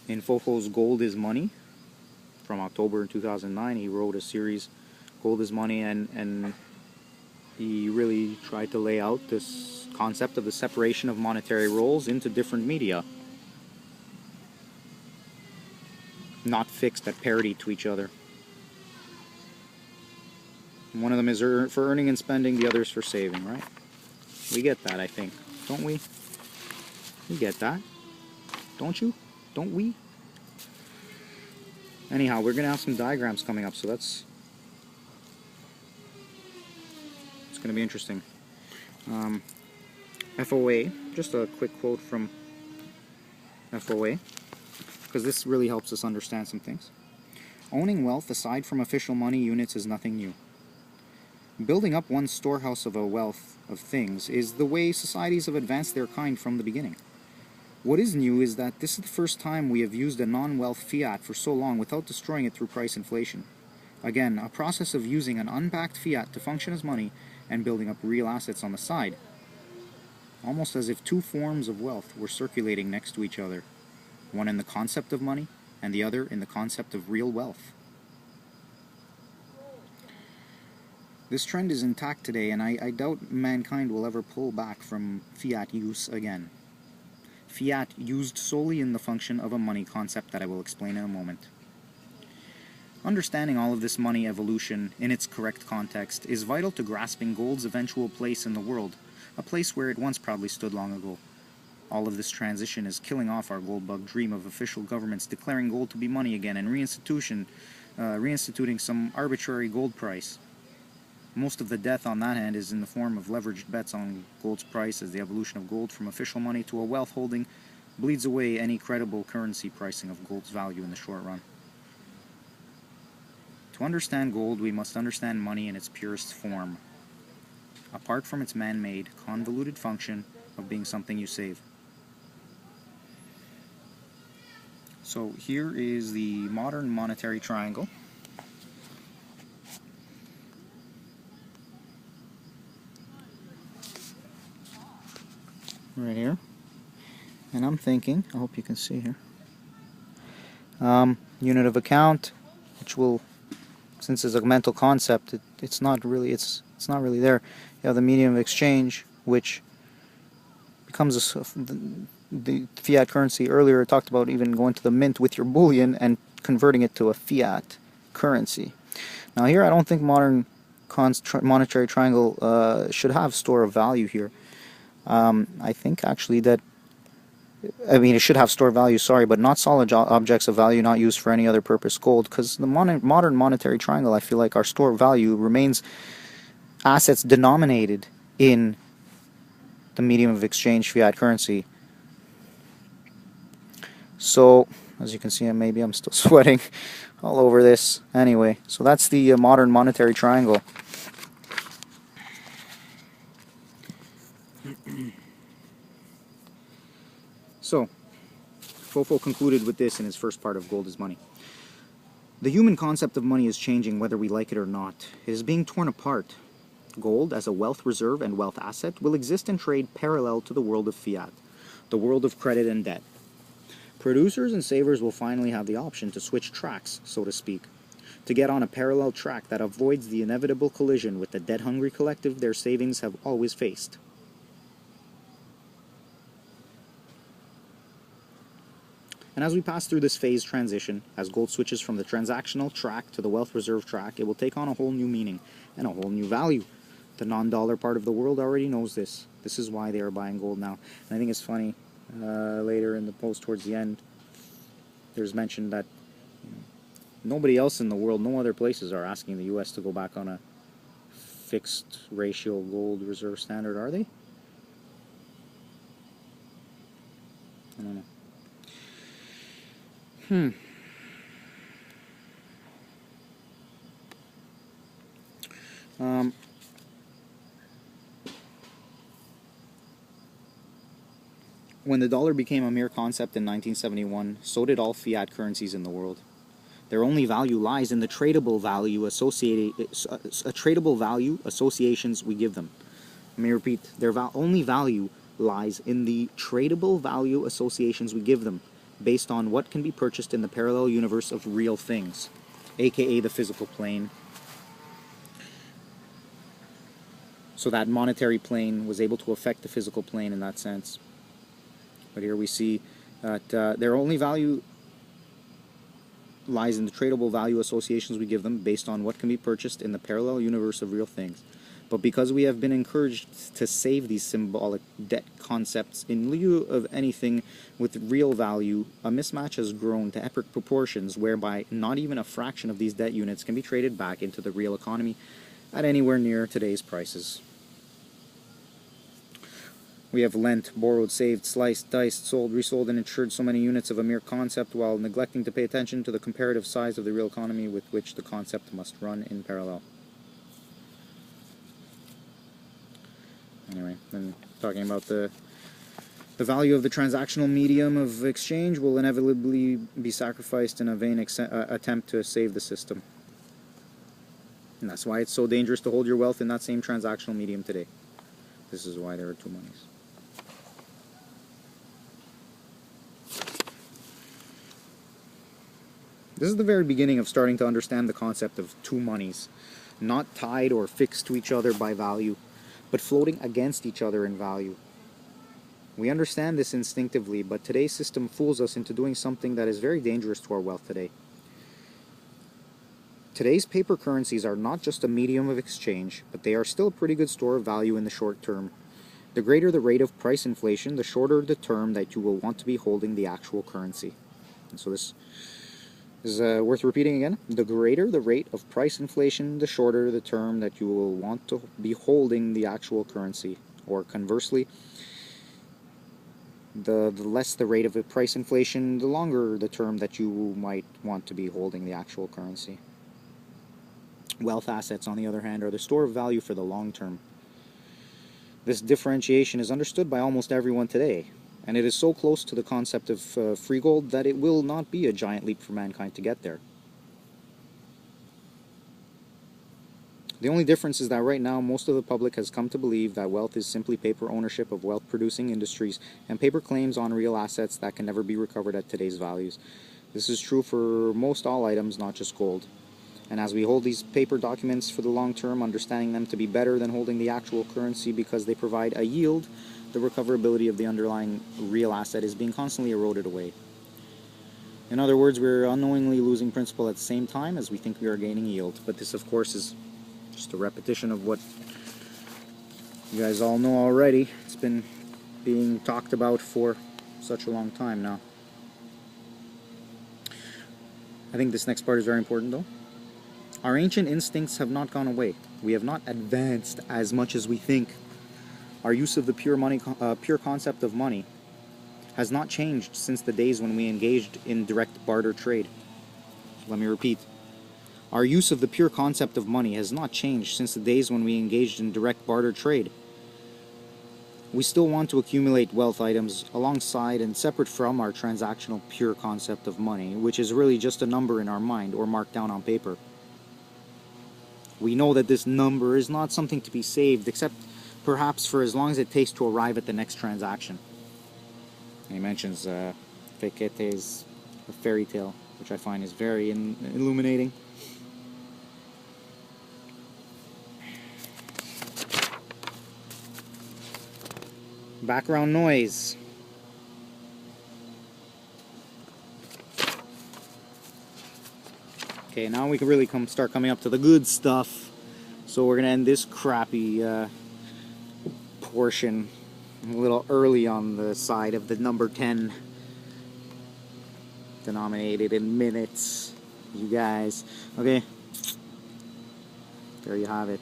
In Foucault's Gold is Money from October 2009, he wrote a series, Gold is Money, and he really tried to lay out this concept of the separation of monetary roles into different media, not fixed at parity to each other. One of them is for earning and spending, the other is for saving, right? We get that, I think. Don't we? We get that. Don't you? Don't we? Anyhow, we're going to have some diagrams coming up, so it's going to be interesting. FOA, just a quick quote from FOA, because this really helps us understand some things. Owning wealth aside from official money units is nothing new. Building up one's storehouse of a wealth of things is the way societies have advanced their kind from the beginning. What is new is that this is the first time we have used a non-wealth fiat for so long without destroying it through price inflation. Again, a process of using an unbacked fiat to function as money and building up real assets on the side, almost as if two forms of wealth were circulating next to each other, one in the concept of money and the other in the concept of real wealth. This trend is intact today, and I doubt mankind will ever pull back from fiat use again. Fiat used solely in the function of a money concept that I will explain in a moment. Understanding all of this money evolution in its correct context is vital to grasping gold's eventual place in the world, a place where it once proudly stood long ago. All of this transition is killing off our gold bug dream of official governments declaring gold to be money again and reinstituting some arbitrary gold price. Most of the death on that hand is in the form of leveraged bets on gold's price, as the evolution of gold from official money to a wealth holding bleeds away any credible currency pricing of gold's value in the short run. To understand gold, we must understand money in its purest form, apart from its man-made, convoluted function of being something you save. So here is the modern monetary triangle. Right here, and I'm thinking, I hope you can see here, unit of account, which will, since it's a mental concept, it's not really there. You have the medium of exchange, which becomes the fiat currency. Earlier I talked about even going to the mint with your bullion and converting it to a fiat currency. Now here I don't think modern monetary triangle should have store of value here. I think actually that, it should have store value, sorry, but not solid objects of value not used for any other purpose, gold, because the modern monetary triangle, I feel like our store value remains assets denominated in the medium of exchange fiat currency. So, as you can see, maybe I'm still sweating all over this. Anyway, so that's the modern monetary triangle. So, Foucault concluded with this in his first part of Gold is Money. The human concept of money is changing whether we like it or not. It is being torn apart. Gold, as a wealth reserve and wealth asset, will exist and trade parallel to the world of fiat, the world of credit and debt. Producers and savers will finally have the option to switch tracks, so to speak, to get on a parallel track that avoids the inevitable collision with the debt-hungry collective their savings have always faced. And as we pass through this phase transition, as gold switches from the transactional track to the wealth reserve track, it will take on a whole new meaning and a whole new value. The non-dollar part of the world already knows this. This is why they are buying gold now. And I think it's funny, later in the post towards the end, there's mention that nobody else in the world, no other places are asking the U.S. to go back on a fixed ratio gold reserve standard, are they? I don't know. When the dollar became a mere concept in 1971, so did all fiat currencies in the world. Their only value lies in the tradable value associations we give them. Let me repeat, their only value lies in the tradable value associations we give them. based on what can be purchased in the parallel universe of real things, aka the physical plane. So that monetary plane was able to affect the physical plane in that sense. But here we see that their only value lies in the tradable value associations we give them based on what can be purchased in the parallel universe of real things. But because we have been encouraged to save these symbolic debt concepts in lieu of anything with real value, a mismatch has grown to epic proportions whereby not even a fraction of these debt units can be traded back into the real economy at anywhere near today's prices. We have lent, borrowed, saved, sliced, diced, sold, resold, and insured so many units of a mere concept while neglecting to pay attention to the comparative size of the real economy with which the concept must run in parallel. Anyway, then talking about the value of the transactional medium of exchange will inevitably be sacrificed in a vain attempt to save the system. And that's why it's so dangerous to hold your wealth in that same transactional medium today. This is why there are two monies. This is the very beginning of starting to understand the concept of two monies, not tied or fixed to each other by value, but floating against each other in value. We understand this instinctively, but today's system fools us into doing something that is very dangerous to our wealth today. Today's paper currencies are not just a medium of exchange, but they are still a pretty good store of value in the short term. The greater the rate of price inflation, the shorter the term that you will want to be holding the actual currency. And so this is worth repeating again. The greater the rate of price inflation, the shorter the term that you will want to be holding the actual currency. Or conversely, the less the rate of price inflation, the longer the term that you might want to be holding the actual currency. Wealth assets, on the other hand, are the store of value for the long term. This differentiation is understood by almost everyone today, and it is so close to the concept of free gold that it will not be a giant leap for mankind to get there. The only difference is that right now most of the public has come to believe that wealth is simply paper ownership of wealth-producing industries and paper claims on real assets that can never be recovered at today's values. This is true for most all items, not just gold. And as we hold these paper documents for the long term, understanding them to be better than holding the actual currency because they provide a yield, the recoverability of the underlying real asset is being constantly eroded away. In other words, we're unknowingly losing principal at the same time as we think we are gaining yield. But this, of course, is just a repetition of what you guys all know already. It's been being talked about for such a long time now. I think this next part is very important, though. Our ancient instincts have not gone away. We have not advanced as much as we think. Our use of the pure concept of money has not changed since the days when we engaged in direct barter trade. Let me repeat. Our use of the pure concept of money has not changed since the days when we engaged in direct barter trade. We still want to accumulate wealth items alongside and separate from our transactional pure concept of money, which is really just a number in our mind or marked down on paper. We know that this number is not something to be saved, except perhaps for as long as it takes to arrive at the next transaction. He mentions Fekete's fairy tale, which I find is very illuminating. Background noise. Okay, now we can really start coming up to the good stuff. So we're going to end this crappy portion a little early on the side of the number 10, denominated in minutes, you guys. Okay, there you have it.